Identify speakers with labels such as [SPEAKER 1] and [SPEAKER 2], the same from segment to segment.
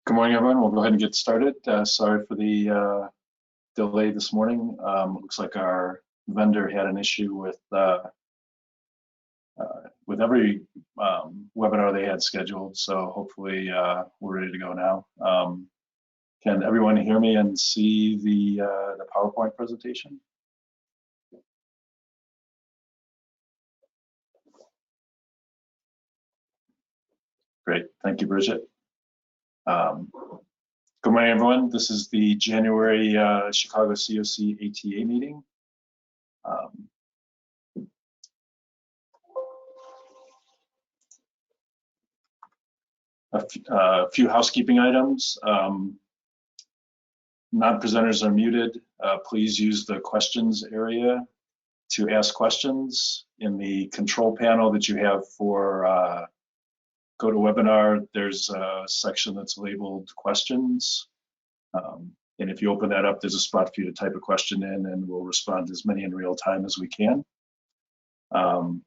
[SPEAKER 1] Good morning, everyone. We'll go ahead and get started. Sorry for the delay this morning. Looks like our vendor had an issue with every webinar they had scheduled, so hopefully we're ready to go now. Can everyone hear me and see the PowerPoint presentation? Great, thank you, Bridget. Good morning, everyone. This is the January Chicago COC ATA meeting. A few housekeeping items. Non-presenters are muted. Please use the questions area to ask questions. In the control panel that you have for GoToWebinar, there's a section that's labeled questions. And if you open that up, there's a spot for you to type a question in, and we'll respond to as many in real time as we can. The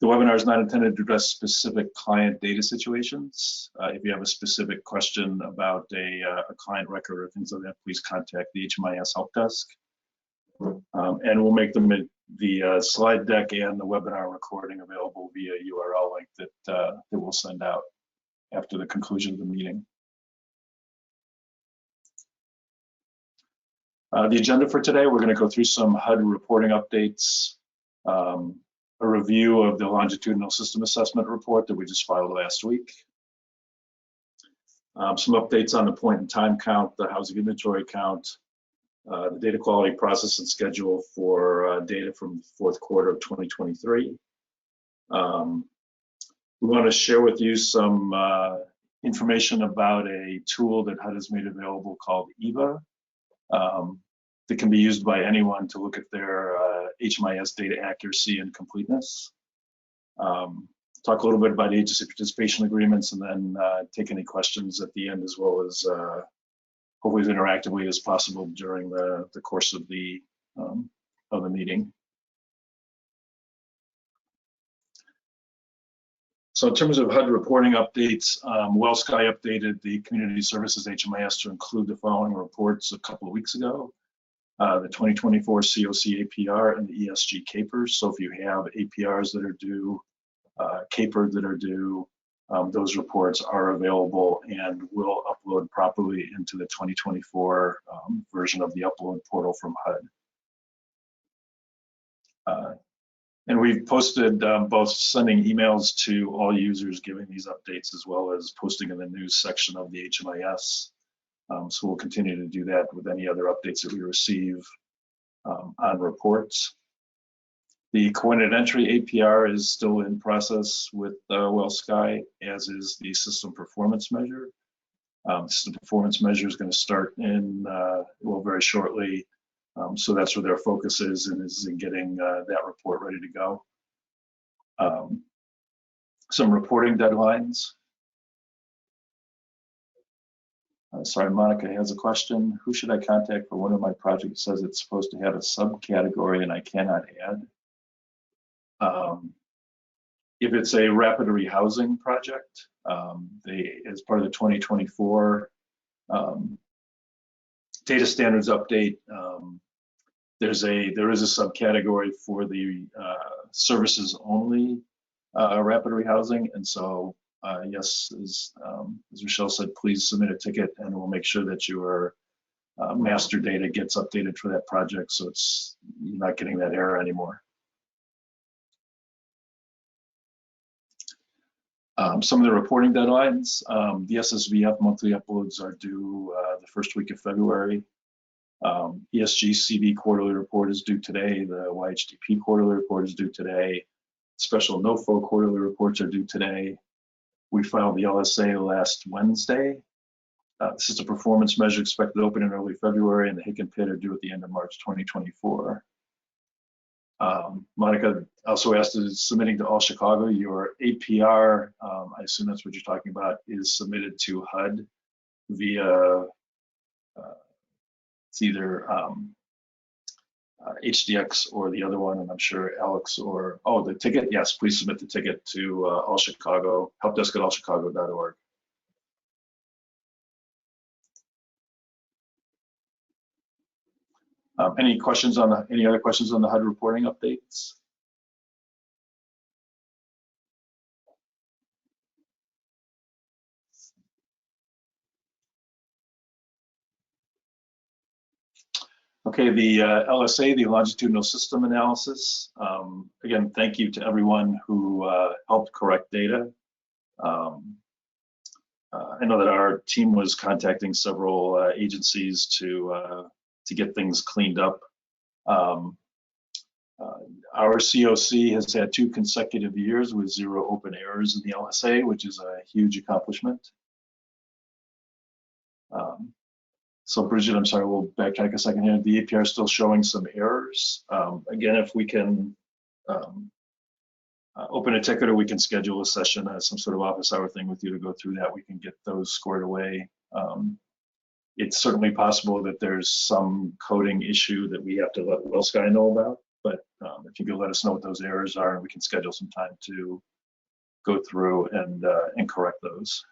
[SPEAKER 1] webinar is not intended to address specific client data situations. If you have a specific question about a client record or things like that, please contact the HMIS help desk. And we'll make the slide deck and the webinar recording available via URL link that we'll send out after the conclusion of the meeting. The agenda for today, we're going to go through some HUD reporting updates, a review of the longitudinal system assessment report that we just filed last week, some updates on the point in time count, the housing inventory count, the data quality process and schedule for data from the fourth quarter of 2023. We want to share with you some information about a tool that HUD has made available called EVA that can be used by anyone to look at their HMIS data accuracy and completeness. Talk a little bit about agency participation agreements, and then take any questions at the end, as well as hopefully as interactively as possible during the course of the meeting. So in terms of HUD reporting updates, WellSky updated the Community Services HMIS to include the following reports a couple of weeks ago. The 2024 COC APR and the ESG CAPRs. So if you have APRs that are due, CAPR that are due, those reports are available and will upload properly into the 2024 version of the upload portal from HUD. And we've posted both sending emails to all users giving these updates, as well as posting in the news section of the HMIS. So we'll continue to do that with any other updates that we receive on reports. The coordinated entry APR is still in process with WellSky, as is the system performance measure. System performance measure is going to start in, well, very shortly. So that's where their focus is, and is in getting that report ready to go. Some reporting deadlines. Sorry, Monica has a question. Who should I contact for one of my projects? It says it's supposed to have a subcategory and I cannot add. If it's a rapid rehousing project, as part of the 2024 data standards update, there is a subcategory for the services only rapid rehousing, and so yes, as Rochelle said, please submit a ticket, and we'll make sure that your master data gets updated for that project, so you're not getting that error anymore. Some of the reporting deadlines. The SSVF monthly uploads are due the first week of February. ESG CV quarterly report is due today. The YHDP quarterly report is due today. Special NOFO quarterly reports are due today. We filed the LSA last Wednesday. This is a performance measure expected to open in early February, and the Hick and Pit are due at the end of March 2024. Monica also asked, is submitting to All Chicago. Your APR, I assume that's what you're talking about, is submitted to HUD via it's either HDX or the other one, and I'm sure Alex or, oh, the ticket, yes, please submit the ticket to All Chicago, helpdesk@allchicago.org. Any other questions on the HUD reporting updates? Okay, the LSA, the longitudinal system analysis. Again, thank you to everyone who helped correct data. I know that our team was contacting several agencies to get things cleaned up. Our COC has had 2 consecutive years with 0 open errors in the LSA, which is a huge accomplishment. So Bridget, I'm sorry, we'll backtrack a second here. The APR is still showing some errors. Again, if we can open a ticket or we can schedule a session as some sort of office hour thing with you to go through that, we can get those squared away. It's certainly possible that there's some coding issue that we have to let WellSky know about, but if you could let us know what those errors are, and we can schedule some time to go through and correct those.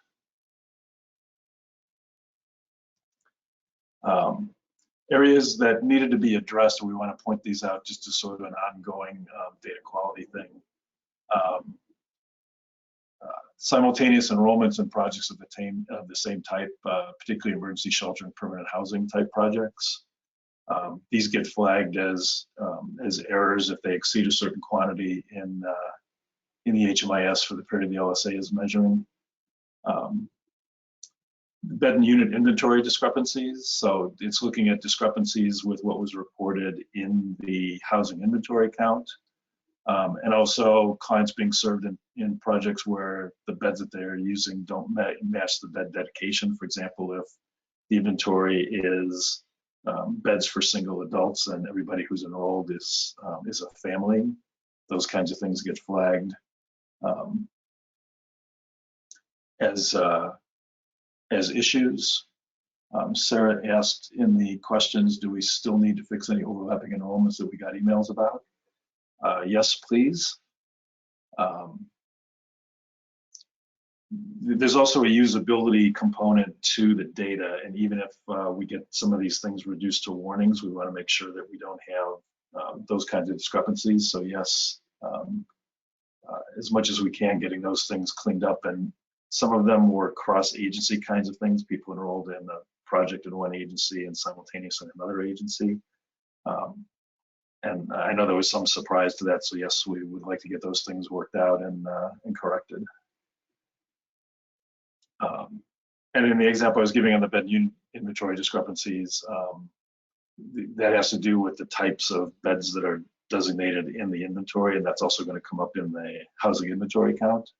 [SPEAKER 1] Areas that needed to be addressed, we want to point these out just as sort of an ongoing data quality thing. Simultaneous enrollments in projects of the same type, particularly emergency shelter and permanent housing type projects. These get flagged as errors if they exceed a certain quantity in the HMIS for the period the LSA is measuring. Bed and unit inventory discrepancies. So it's looking at discrepancies with what was reported in the housing inventory count. And also clients being served in projects where the beds that they're using don't match the bed dedication. For example, if the inventory is beds for single adults and everybody who's enrolled is a family, those kinds of things get flagged as issues. Sarah asked in the questions, do we still need to fix any overlapping enrollments that we got emails about? Yes, please. There's also a usability component to the data, and even if we get some of these things reduced to warnings, we want to make sure that we don't have those kinds of discrepancies. So yes, as much as we can, getting those things cleaned up. And some of them were cross-agency kinds of things, people enrolled in a project in one agency and simultaneously in another agency. And I know there was some surprise to that, so yes, we would like to get those things worked out and corrected. And in the example I was giving on the bed unit inventory discrepancies, that has to do with the types of beds that are designated in the inventory, and that's also going to come up in the housing inventory count.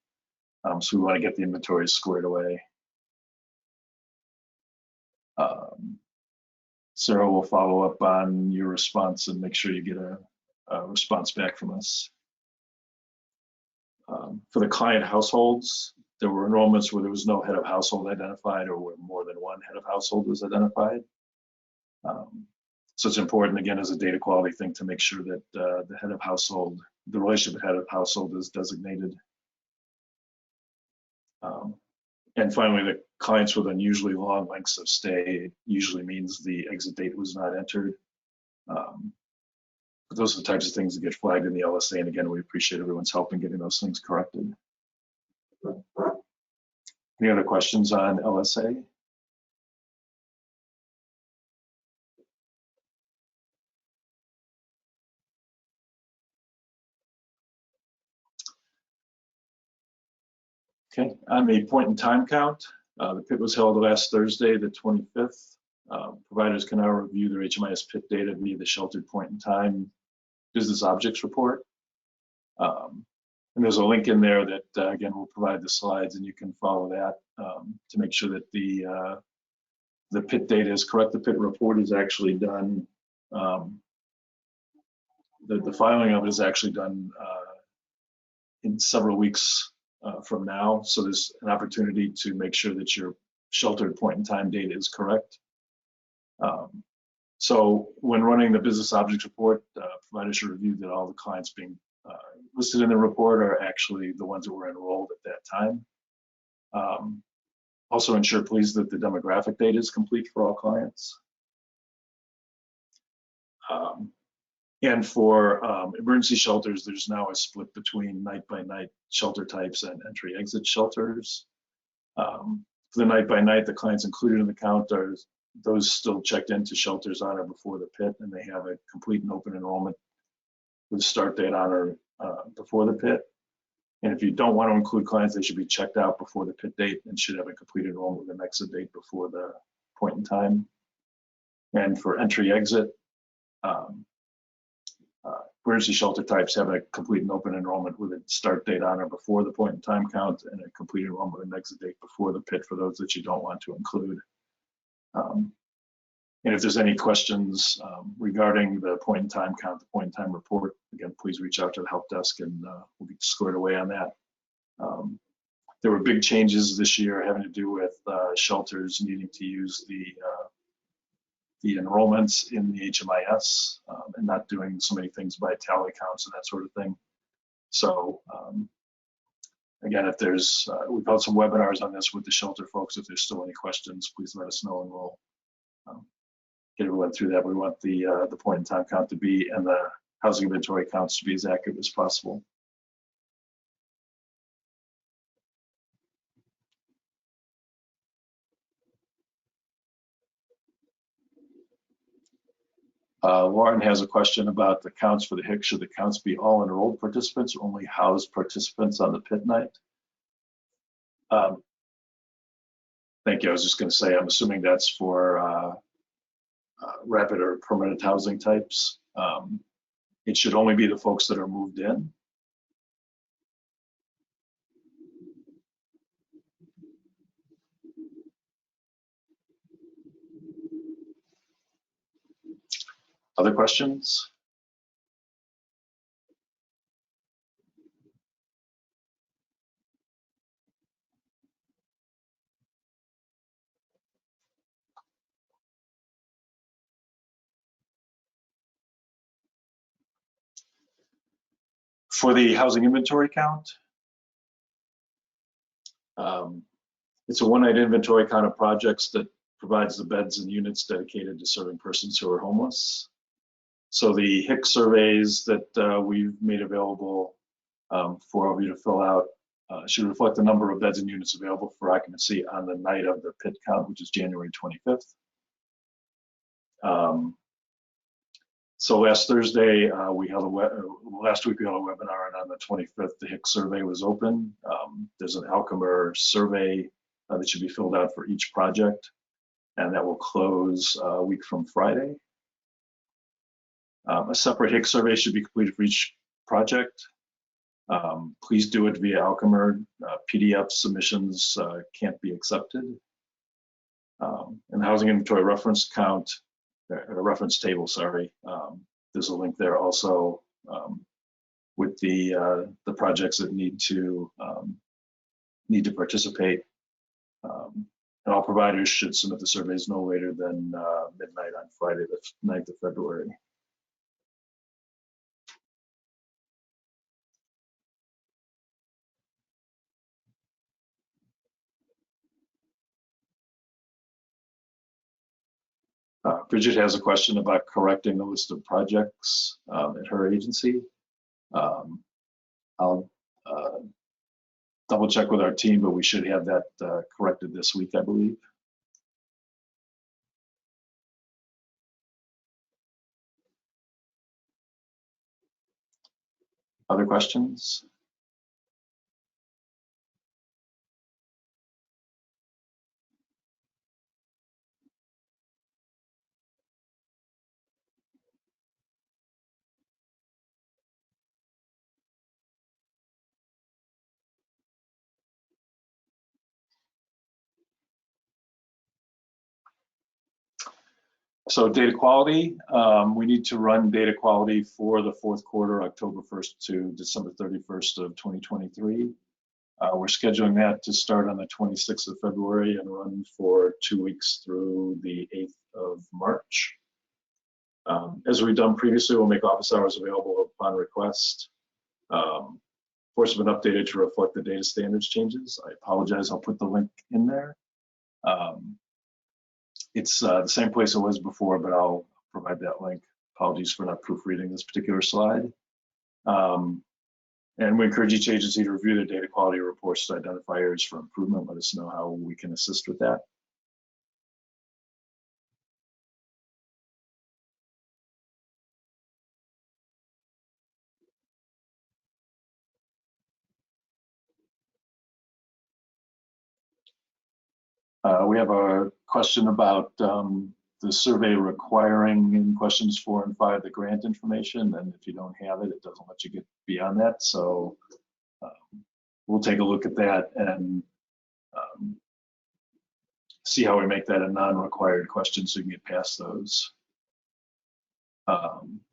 [SPEAKER 1] So we want to get the inventories squared away. Sarah will follow up on your response and make sure you get a response back from us. For the client households, there were enrollments where there was no head of household identified or where more than one head of household was identified. So it's important, again, as a data quality thing to make sure that the head of household, the relationship head of household is designated. And finally, the clients with unusually long lengths of stay usually means the exit date was not entered. But those are the types of things that get flagged in the LSA. And again, we appreciate everyone's help in getting those things corrected. Any other questions on LSA? Okay, on the point in time count, the PIT was held last Thursday, the 25th. Providers can now review their HMIS PIT data via the sheltered point in time business objects report. And there's a link in there that, again, will provide the slides, and you can follow that to make sure that the PIT data is correct. The PIT report is actually done, the filing of it is actually done in several weeks from now. So there's an opportunity to make sure that your sheltered point in time data is correct. So when running the business objects report, providers should review that all the clients being listed in the report are actually the ones that were enrolled at that time. Also ensure, please, that the demographic data is complete for all clients. And for emergency shelters, there's now a split between night-by-night shelter types and entry-exit shelters. For the night-by-night, the clients included in the count are those still checked into shelters on or before the pit, and they have a complete and open enrollment with start date on or before the pit. And if you don't want to include clients, they should be checked out before the pit date and should have a complete enrollment with an exit date before the point in time. And for entry-exit, emergency shelter types have a complete and open enrollment with a start date on or before the point in time count and a complete enrollment with an exit date before the pit for those that you don't want to include. And if there's any questions regarding the point in time count, the point in time report, again, please reach out to the help desk and we'll get squared away on that. There were big changes this year having to do with shelters needing to use the enrollments in the HMIS and not doing so many things by tally counts and that sort of thing. So again, if there's, we've held some webinars on this with the shelter folks. If there's still any questions, please let us know and we'll get everyone through that. We want the point in time count to be and the housing inventory counts to be as accurate as possible. Lauren has a question about the counts for the HIC. Should the counts be all enrolled participants or only housed participants on the pit night? Thank you. I was just going to say, I'm assuming that's for rapid or permanent housing types. It should only be the folks that are moved in. Other questions? For the housing inventory count, it's a one-night inventory count of projects that provides the beds and units dedicated to serving persons who are homeless. So the HIC surveys that we've made available for all of you to fill out should reflect the number of beds and units available for occupancy on the night of the pit count, which is January 25th. So last Thursday, last week we held a webinar, and on the 25th, the HIC survey was open. There's an Alchemer survey that should be filled out for each project, and that will close a week from Friday. A separate HIC survey should be completed for each project. Please do it via Alchemer. PDF submissions can't be accepted. And the housing inventory reference count, reference table, sorry. There's a link there also with the projects that need to participate. And all providers should submit the surveys no later than midnight on Friday, the 9th of February. Bridget has a question about correcting the list of projects at her agency. I'll double check with our team, but we should have that corrected this week, I believe. Other questions? So data quality, we need to run data quality for the fourth quarter, October 1st to December 31st of 2023. We're scheduling that to start on the 26th of February and run for 2 weeks through the 8th of March. As we've done previously, we'll make office hours available upon request. Of course, have been updated to reflect the data standards changes. I apologize, I'll put the link in there. It's the same place it was before, but I'll provide that link. Apologies for not proofreading this particular slide. And we encourage each agency to review their data quality reports to identify areas for improvement. Let us know how we can assist with that. We have a question about the survey requiring in questions 4 and 5 the grant information, and if you don't have it, it doesn't let you get beyond that. So we'll take a look at that and see how we make that a non-required question so you can get past those.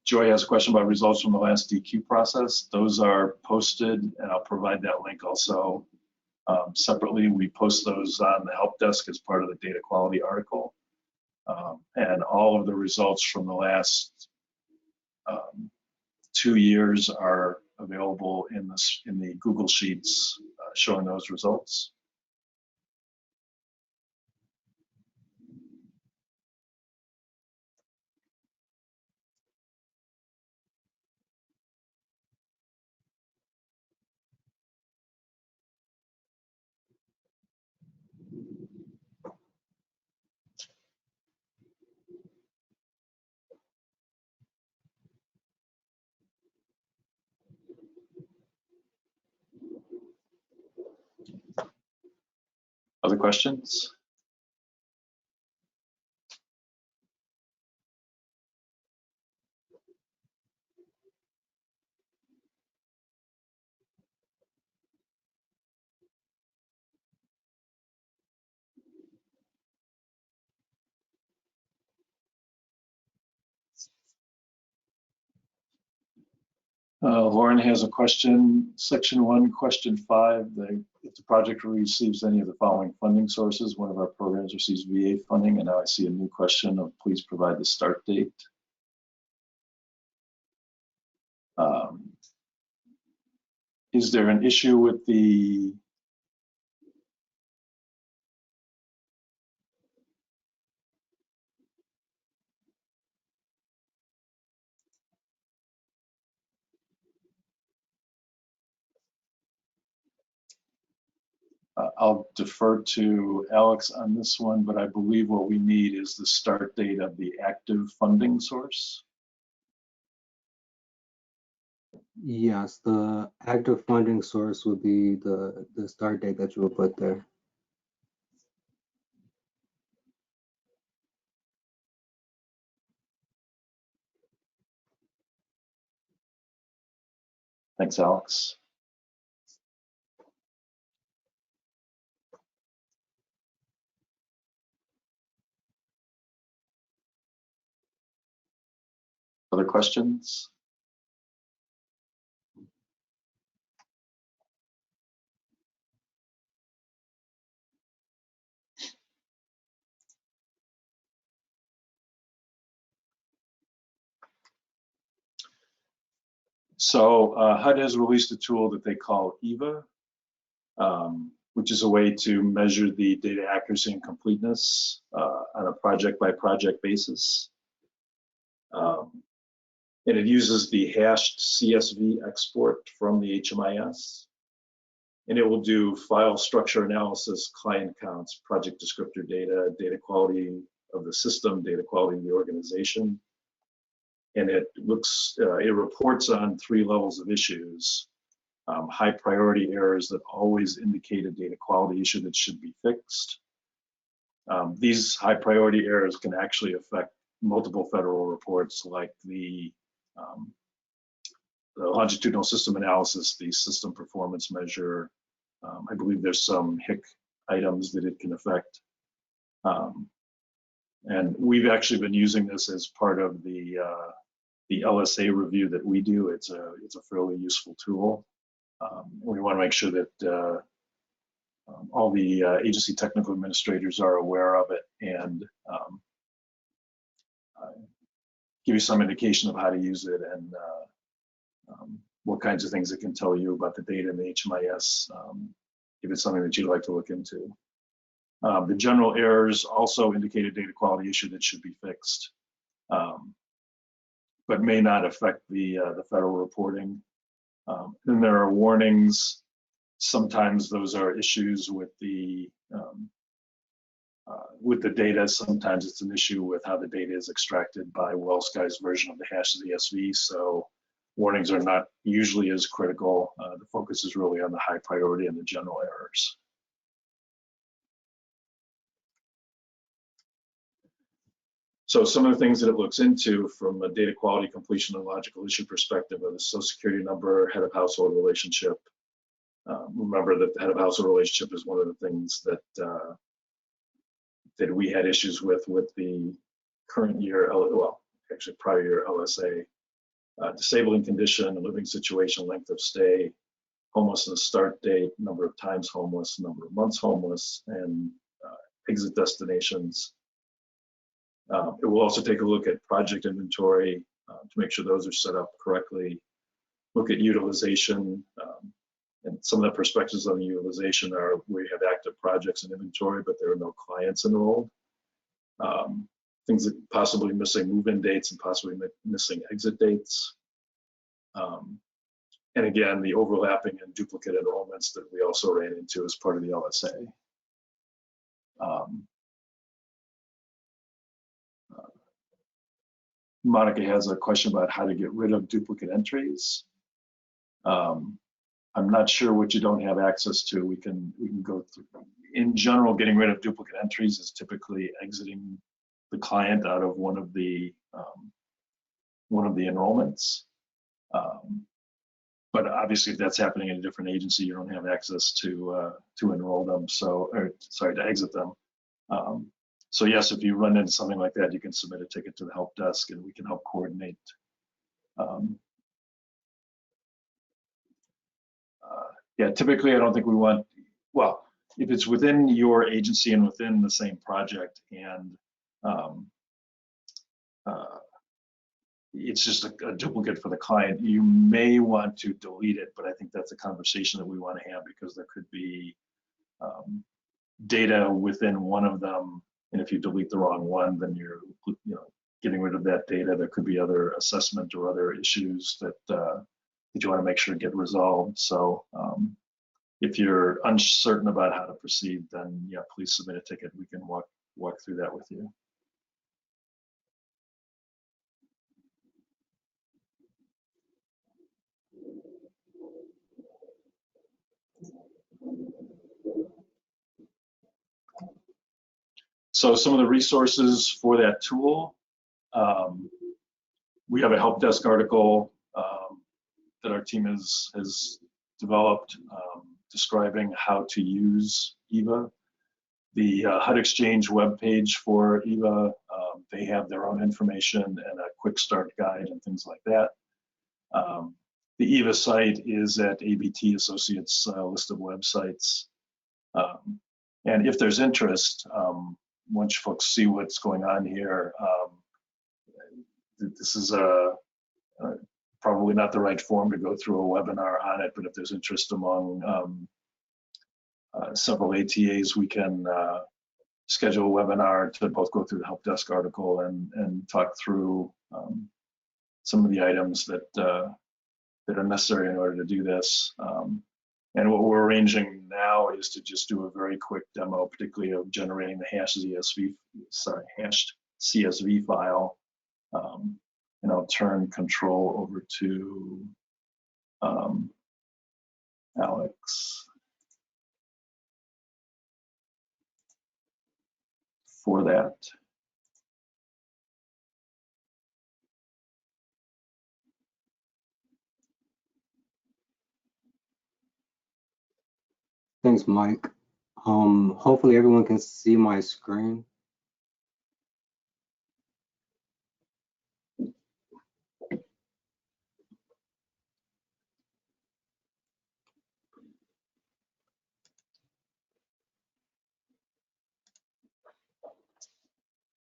[SPEAKER 1] Joy has a question about results from the last DQ process. Those are posted, and I'll provide that link also. Separately, we post those on the help desk as part of the data quality article. And all of the results from the last 2 years are available in the Google Sheets showing those results. Other questions? Lauren has a question. Section 1, question 5. If the project receives any of the following funding sources, one of our programs receives VA funding, and now I see a new question of please provide the start date. Is there an issue with the I'll defer to Alex on this one, but I believe what we need is the start date of the active funding source.
[SPEAKER 2] Yes, the active funding source would be the start date that you will put there.
[SPEAKER 1] Thanks, Alex. Other questions? So HUD has released a tool that they call EVA, which is a way to measure the data accuracy and completeness on a project-by-project basis. And it uses the hashed CSV export from the HMIS. And it will do file structure analysis, client counts, project descriptor data, data quality of the system, data quality of the organization. And it reports on 3 levels of issues. High priority errors that always indicate a data quality issue that should be fixed. These high priority errors can actually affect multiple federal reports like the longitudinal system analysis, the system performance measure. I believe there's some HIC items that it can affect. And we've actually been using this as part of the LSA review that we do. It's a fairly useful tool. We want to make sure that all the agency technical administrators are aware of it and give you some indication of how to use it and what kinds of things it can tell you about the data in the HMIS, if it's something that you'd like to look into. The general errors also indicate a data quality issue that should be fixed. but may not affect the federal reporting. Then there are warnings. Sometimes those are issues with the data. Sometimes it's an issue with how the data is extracted by WellSky's version of the HashZSV. So warnings are not usually as critical. The focus is really on the high priority and the general errors. So some of the things that it looks into from a data quality, completion, and logical issue perspective are the social security number, head of household relationship. Remember that the head of household relationship is one of the things that that we had issues with the current year, well, actually prior year LSA. Disabling condition, living situation, length of stay, homelessness start date, number of times homeless, number of months homeless, and exit destinations. It will also take a look at project inventory to make sure those are set up correctly. Look at utilization, and some of the perspectives on the utilization are where you have active projects and inventory, but there are no clients enrolled. Things that possibly missing move-in dates and possibly missing exit dates. And again, the overlapping and duplicate enrollments that we also ran into as part of the LSA. Monica has a question about how to get rid of duplicate entries. I'm not sure what you don't have access to. We can go through. In general, getting rid of duplicate entries is typically exiting the client out of one of the enrollments. But obviously, if that's happening in a different agency, you don't have access to enroll them. So, sorry, to exit them. So yes, if you run into something like that, you can submit a ticket to the help desk, and we can help coordinate. Yeah, typically, I don't think we want. Well, if it's within your agency and within the same project, and it's just a duplicate for the client, you may want to delete it, but I think that's a conversation that we want to have, because there could be data within one of them, and if you delete the wrong one, then you're getting rid of that data. There could be other assessment or other issues that that you want to make sure get resolved. So if you're uncertain about how to proceed, then yeah, please submit a ticket. We can walk through that with you. So some of the resources for that tool, we have a help desk article that our team has developed describing how to use EVA. The HUD Exchange webpage for EVA, they have their own information and a quick start guide and things like that. The EVA site is at ABT Associates list of websites. And if there's interest, once folks see what's going on here, this is probably not the right forum to go through a webinar on it, but if there's interest among several ATAs, we can schedule a webinar to both go through the help desk article and talk through some of the items that that are necessary in order to do this. And what we're arranging now is to just do a very quick demo, particularly of generating the hashed CSV file. And I'll turn control over to Alex for that.
[SPEAKER 2] Thanks, Mike. Hopefully everyone can see my screen.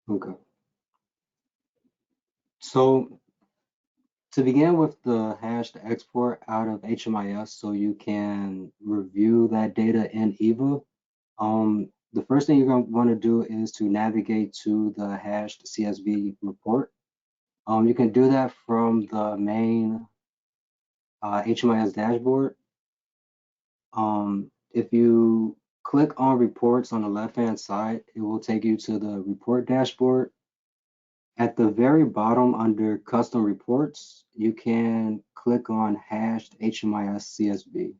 [SPEAKER 2] Okay. So to begin with the hashed export out of HMIS so you can review that data in EVA, the first thing you're going to want to do is to navigate to the hashed CSV report. You can do that from the main HMIS dashboard. If you click on reports on the left-hand side, it will take you to the report dashboard. At the very bottom under custom reports, you can click on hashed HMIS CSV.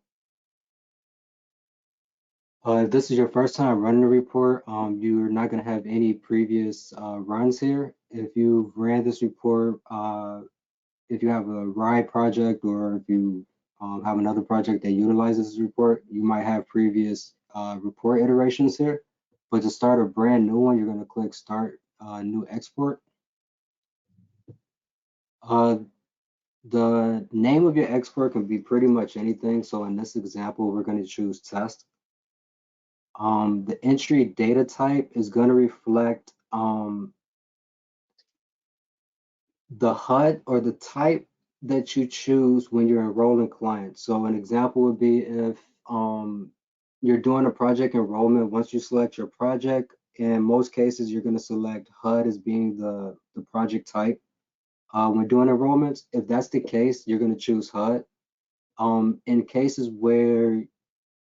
[SPEAKER 2] If this is your first time running a report, you're not going to have any previous runs here. If you've ran this report, if you have a RIDE project or if you have another project that utilizes this report, you might have previous report iterations here. But to start a brand new one, you're going to click Start New Export. The name of your export can be pretty much anything. So in this example, we're going to choose test. The entry data type is going to reflect the HUD or the type that you choose when you're enrolling clients. So an example would be if you're doing a project enrollment, once you select your project, in most cases, you're going to select HUD as being the project type. When doing enrollments, if that's the case, you're going to choose HUD. In cases where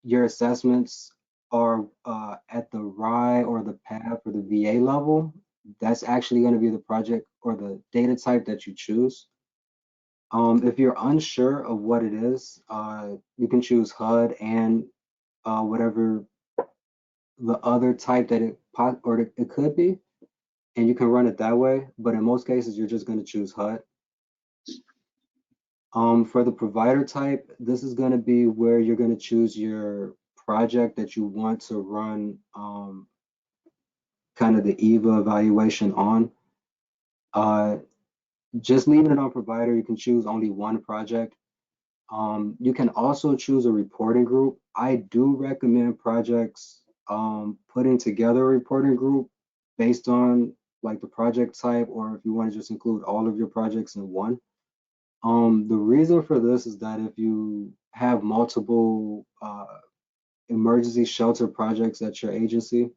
[SPEAKER 2] your assessments are at the RI or the PAP or the VA level, that's actually going to be the project or the data type that you choose. If you're unsure of what it is, you can choose HUD and whatever the other type that it could be, and you can run it that way. But in most cases, you're just going to choose HUD. For the provider type, this is going to be where you're going to choose your project that you want to run kind of the EVA evaluation on. Just leaving it on provider, you can choose only one project. You can also choose a reporting group. I do recommend projects putting together a reporting group based on like the project type, or if you want to just include all of your projects in one. The reason for this is that if you have multiple emergency shelter projects at your agency,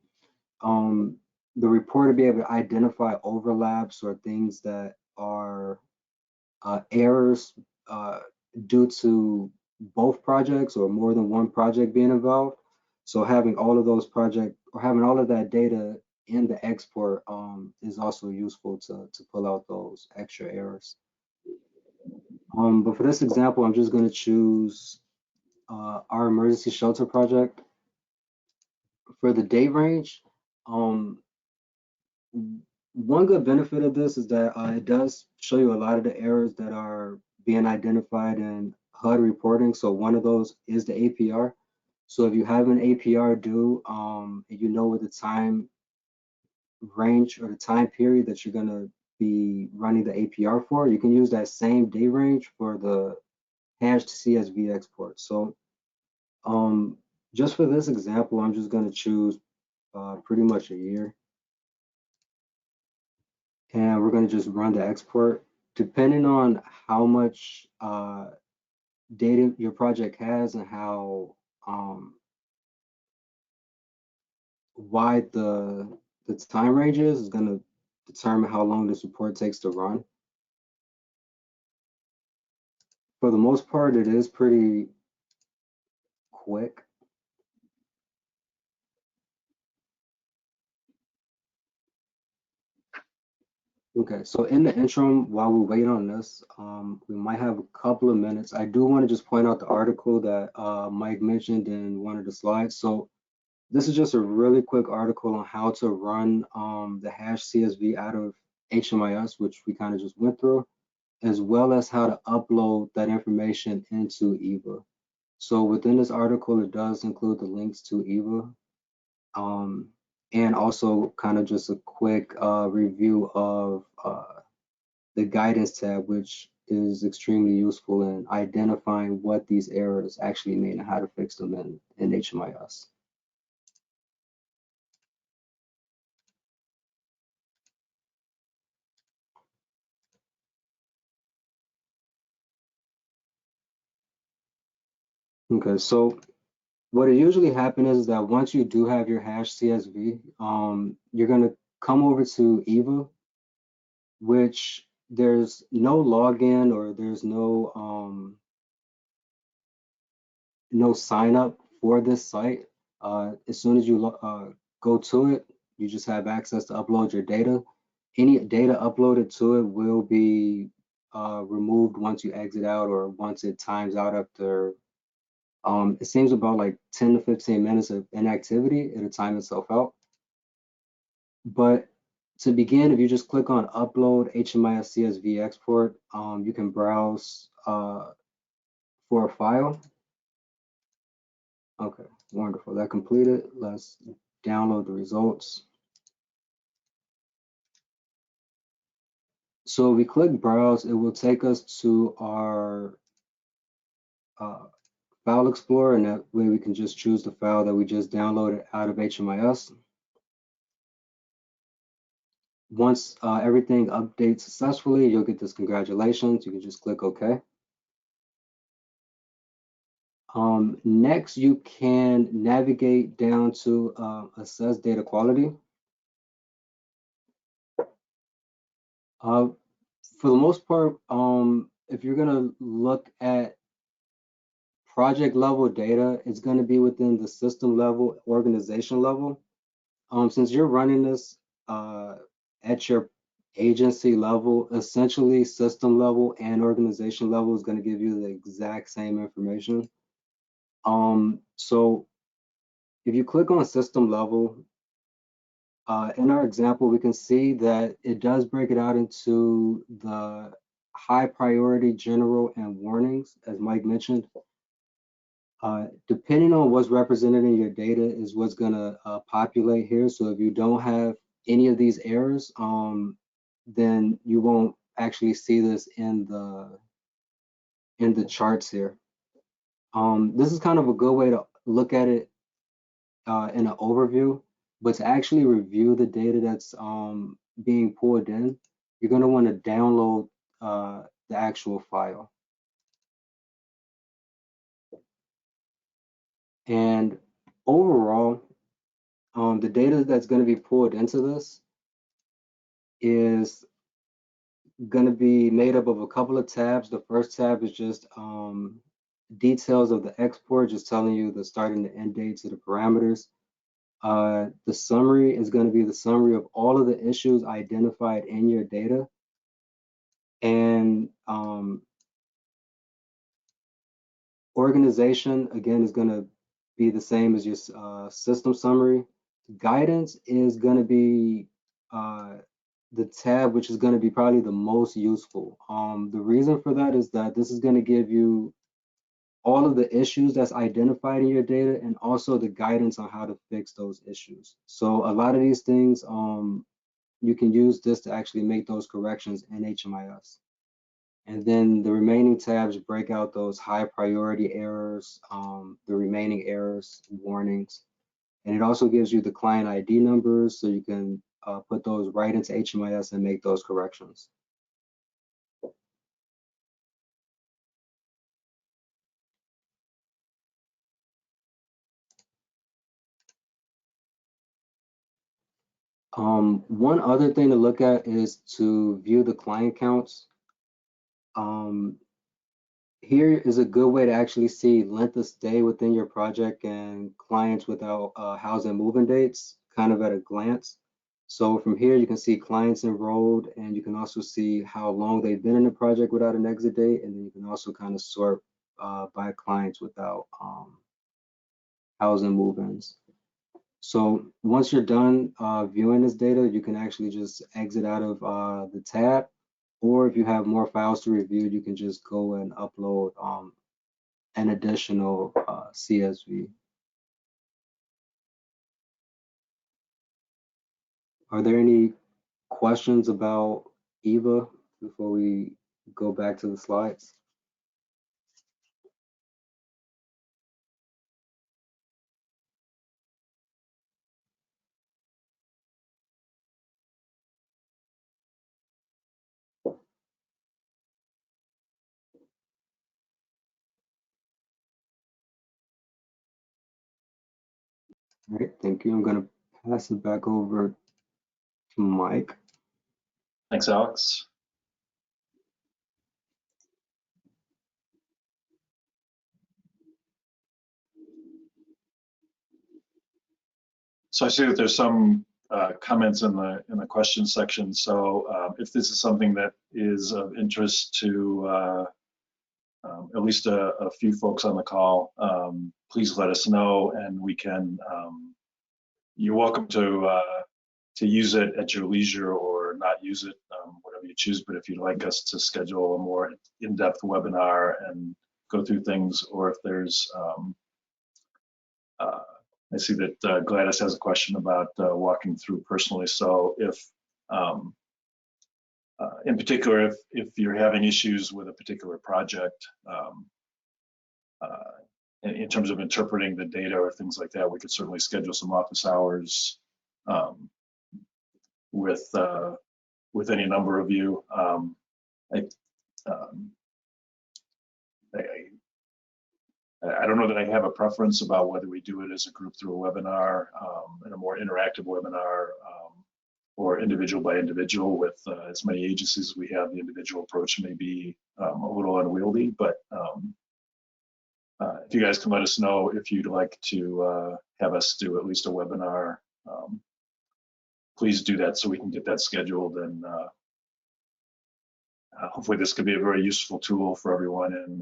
[SPEAKER 2] the report to be able to identify overlaps or things that are errors due to both projects or more than one project being involved. So having all of those projects or having all of that data in the export is also useful to pull out those extra errors. But for this example, I'm just going to choose our emergency shelter project. For the date range, one good benefit of this is that it does show you a lot of the errors that are being identified in HUD reporting. So one of those is the APR. So if you have an APR due, you know what the time range or the time period that you're going to be running the APR for, you can use that same day range for the hashed CSV export. So just for this example, I'm just going to choose pretty much a year. And we're going to just run the export. Depending on how much data your project has and how wide the time range is going to determine how long this report takes to run. For the most part, it is pretty quick. Okay, so in the interim, while we wait on this, we might have a couple of minutes. I do want to just point out the article that Mike mentioned in one of the slides. So this is just a really quick article on how to run the hash CSV out of HMIS, which we kind of just went through, as well as how to upload that information into EVA. So within this article, it does include the links to EVA. And also kind of just a quick review of the guidance tab, which is extremely useful in identifying what these errors actually mean and how to fix them in HMIS. Okay, so what usually happens is that once you do have your hash CSV, you're going to come over to EVA, which there's no login or there's no sign up for this site. As soon as you go to it, you just have access to upload your data. Any data uploaded to it will be removed once you exit out or once it times out after, it seems about like 10 to 15 minutes of inactivity, it'll time itself out. But to begin, if you just click on upload HMIS CSV export, you can browse for a file. Okay, wonderful. That completed. Let's download the results. So if we click browse, it will take us to our file explorer, and that way we can just choose the file that we just downloaded out of HMIS. Once everything updates successfully, you'll get this congratulations. You can just click OK. Next, you can navigate down to assess data quality. For the most part, if you're going to look at project level data, it's going to be within the system level, organization level. Since you're running this at your agency level, essentially system level and organization level is going to give you the exact same information. So if you click on system level, in our example, we can see that it does break it out into the high priority, general, and warnings, as Mike mentioned. Depending on what's represented in your data is what's going to populate here. So if you don't have any of these errors, then you won't actually see this in the charts here. This is kind of a good way to look at it in an overview, but to actually review the data that's being pulled in, you're going to want to download the actual file. And overall, the data that's going to be pulled into this is going to be made up of a couple of tabs. The first tab is just details of the export, just telling you the start and the end dates of the parameters. The summary is going to be the summary of all of the issues identified in your data. And organization, again, is going to be the same as your system summary. Guidance is going to be the tab which is going to be probably the most useful. The reason for that is that this is going to give you all of the issues that's identified in your data and also the guidance on how to fix those issues. So a lot of these things, you can use this to actually make those corrections in HMIS. And then the remaining tabs break out those high priority errors, the remaining errors, warnings. And it also gives you the client ID numbers so you can put those right into HMIS and make those corrections. One other thing to look at is to view the client counts. Here is a good way to actually see length of stay within your project and clients without housing move-in dates, kind of at a glance. So from here, you can see clients enrolled, and you can also see how long they've been in the project without an exit date, and then you can also kind of sort by clients without housing move-ins. So once you're done viewing this data, you can actually just exit out of the tab, or if you have more files to review, you can just go and upload an additional CSV. Are there any questions about EVA before we go back to the slides? All right, thank you. I'm going to pass it back over to Mike.
[SPEAKER 1] Thanks, Alex. So I see that there's some comments in the question section. So if this is something that is of interest to at least a few folks on the call, please let us know, and we can. You're welcome to use it at your leisure or not use it, whatever you choose. But if you'd like us to schedule a more in-depth webinar and go through things, or if there's, I see that Gladys has a question about walking through personally. So if, in particular, if you're having issues with a particular project, in terms of interpreting the data or things like that, we could certainly schedule some office hours with any number of you. I, um, I don't know that I have a preference about whether we do it as a group through a webinar, and a more interactive webinar, or individual by individual. With as many agencies as we have, the individual approach may be a little unwieldy, but if you guys can let us know if you'd like to have us do at least a webinar, please do that so we can get that scheduled. And hopefully this could be a very useful tool for everyone in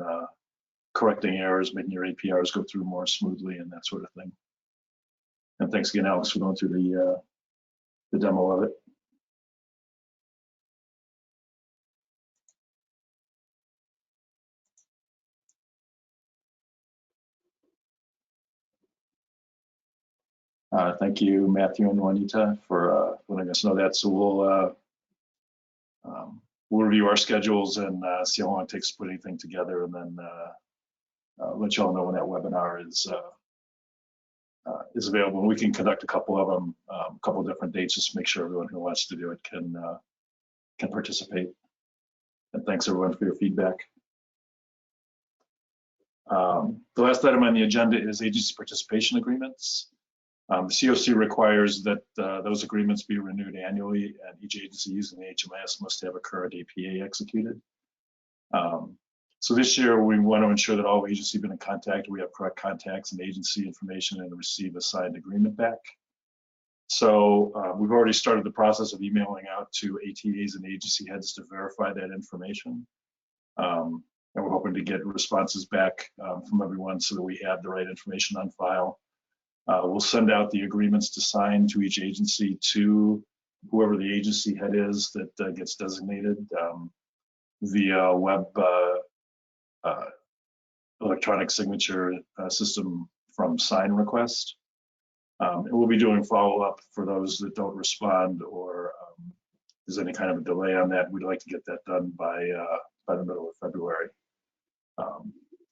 [SPEAKER 1] correcting errors, making your APRs go through more smoothly, and that sort of thing. And thanks again, Alex, for going through the demo of it. Thank you, Matthew and Juanita, for letting us know that. So we'll review our schedules and see how long it takes to put anything together, and then let you all know when that webinar is available. And we can conduct a couple of them, a couple of different dates, just to make sure everyone who wants to do it can participate. And thanks everyone for your feedback. The last item on the agenda is agency participation agreements. The COC requires that those agreements be renewed annually, and each agency using the HMIS must have a current APA executed. So this year, we want to ensure that all agencies have been in contact, we have correct contacts and agency information, and receive a signed agreement back. So we've already started the process of emailing out to ATAs and agency heads to verify that information. And we're hoping to get responses back from everyone so that we have the right information on file. We'll send out the agreements to sign to each agency to whoever the agency head is that gets designated via web electronic signature system from Sign Request. And we'll be doing follow-up for those that don't respond, or there's any kind of a delay on that. We'd like to get that done by the middle of February.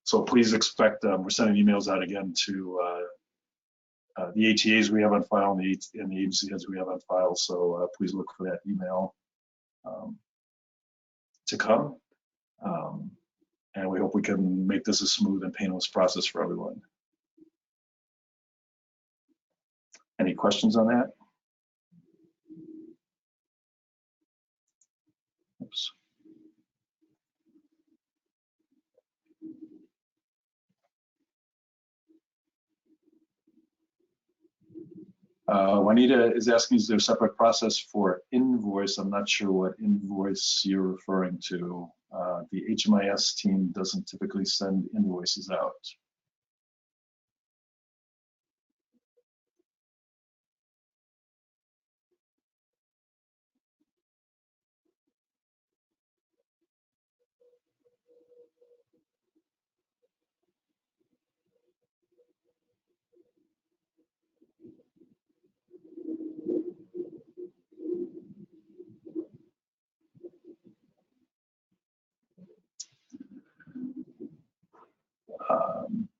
[SPEAKER 1] So please expect, we're sending emails out again to the ATAs we have on file and the agency heads we have on file. So please look for that email to come. And we hope we can make this a smooth and painless process for everyone. Any questions on that? Oops. Juanita is asking, is there a separate process for invoice? I'm not sure what invoice you're referring to. The HMIS team doesn't typically send invoices out.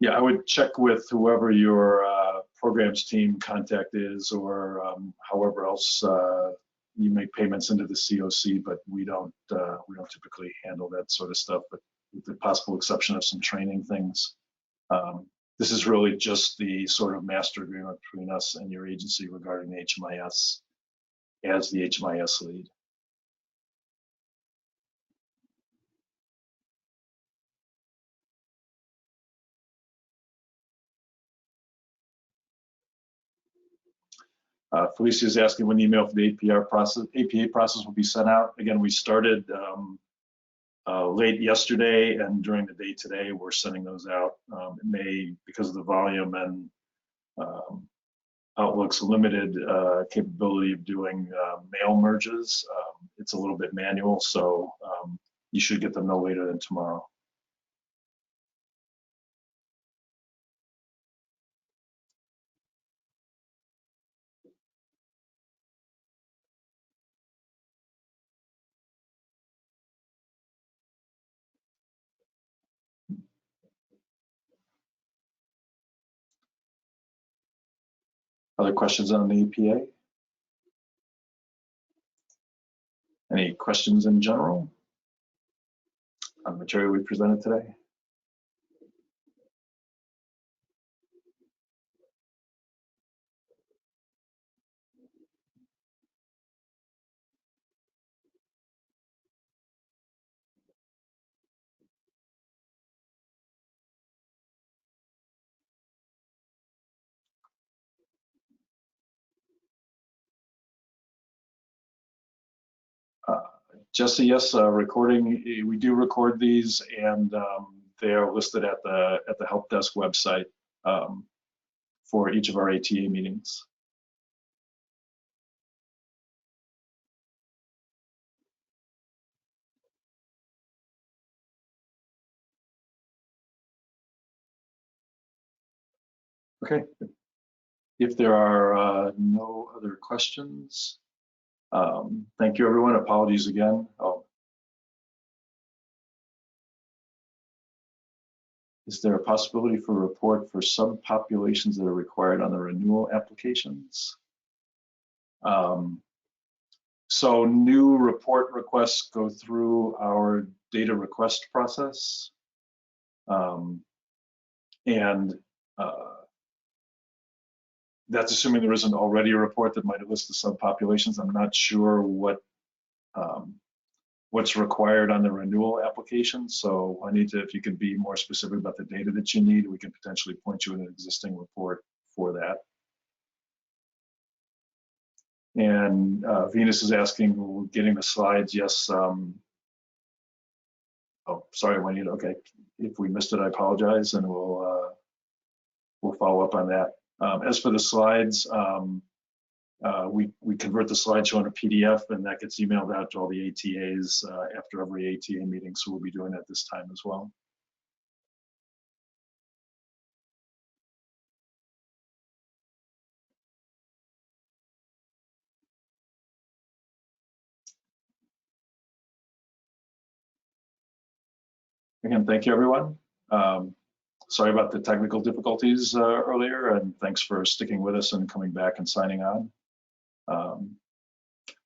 [SPEAKER 1] Yeah, I would check with whoever your programs team contact is, or however else you make payments into the COC. But we don't typically handle that sort of stuff. But with the possible exception of some training things, this is really just the sort of master agreement between us and your agency regarding the HMIS as the HMIS lead. Felicia is asking when the email for the APA process will be sent out. Again, we started late yesterday, and during the day today, we're sending those out. It may, because of the volume and Outlook's limited capability of doing mail merges, it's a little bit manual, so you should get them no later than tomorrow. Other questions on the EPA? Any questions in general on the material we presented today? Jesse, yes, recording. We do record these, and they are listed at the help desk website for each of our ATA meetings. Okay. If there are no other questions, thank you, everyone. Apologies again. Is there a possibility for a report for subpopulations that are required on the renewal applications? So new report requests go through our data request process. That's assuming there isn't already a report that might list the subpopulations. I'm not sure what's required on the renewal application. So I need to, if you could be more specific about the data that you need, we can potentially point you in an existing report for that. And Venus is asking, getting the slides. Yes. Oh, sorry, Juanita. Okay, if we missed it, I apologize, and we'll follow up on that. As for the slides, we convert the slideshow into PDF, and that gets emailed out to all the ATAs after every ATA meeting. So we'll be doing that this time as well. Again, thank you, everyone. Sorry about the technical difficulties earlier, and thanks for sticking with us and coming back and signing on.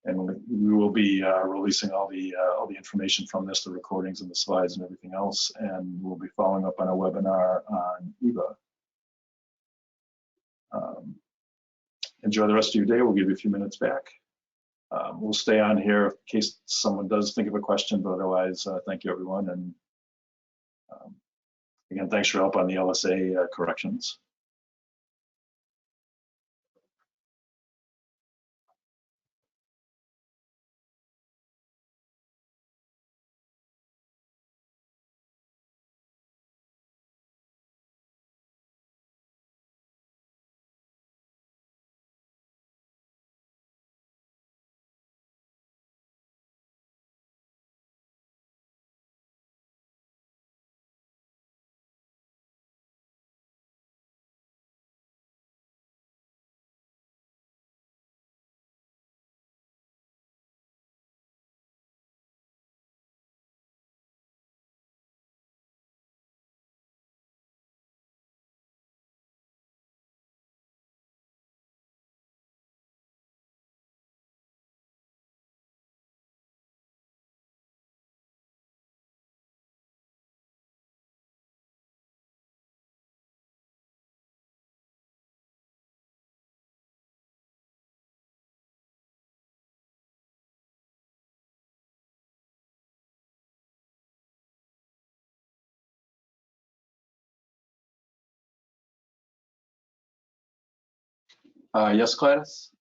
[SPEAKER 1] And we will be releasing all the information from this, the recordings and the slides and everything else, and we'll be following up on a webinar on EVA. Enjoy the rest of your day. We'll give you a few minutes back. We'll stay on here in case someone does think of a question, but otherwise, thank you, everyone. And again, thanks for your help on the LSA corrections. Yes, Gladys?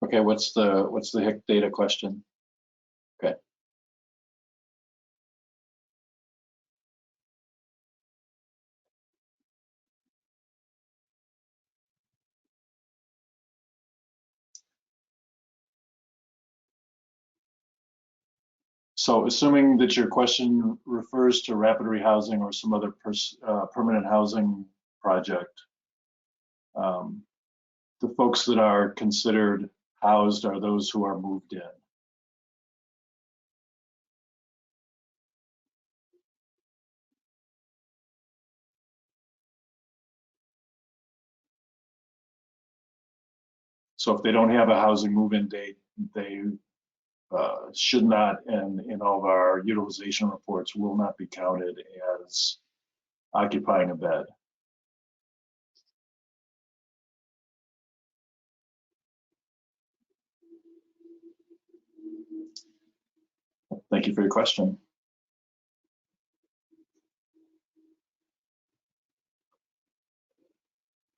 [SPEAKER 1] Okay, what's the HIC data question? Okay. So assuming that your question refers to rapid rehousing or some other permanent housing project, the folks that are considered housed are those who are moved in. So if they don't have a housing move-in date, they should not, and in all of our utilization reports, will not be counted as occupying a bed. Thank you for your question.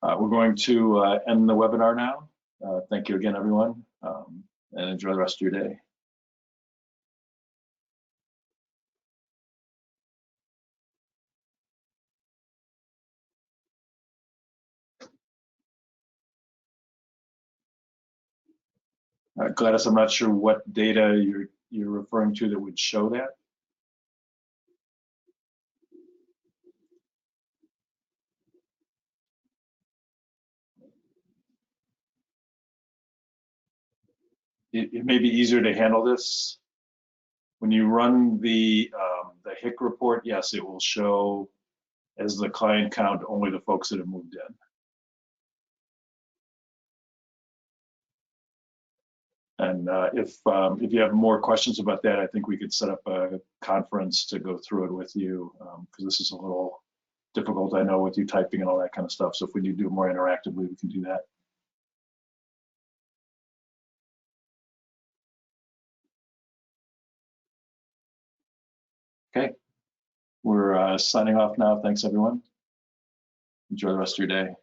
[SPEAKER 1] We're going to end the webinar now. Thank you again, everyone, and enjoy the rest of your day. Gladys, I'm not sure what data you're referring to that would show that. It may be easier to handle this. When you run the HIC report, yes, it will show as the client count only the folks that have moved in. And if you have more questions about that, I think we could set up a conference to go through it with you, because this is a little difficult, I know, with you typing and all that kind of stuff. So if we need to do it more interactively, we can do that. Okay, we're signing off now. Thanks, everyone. Enjoy the rest of your day.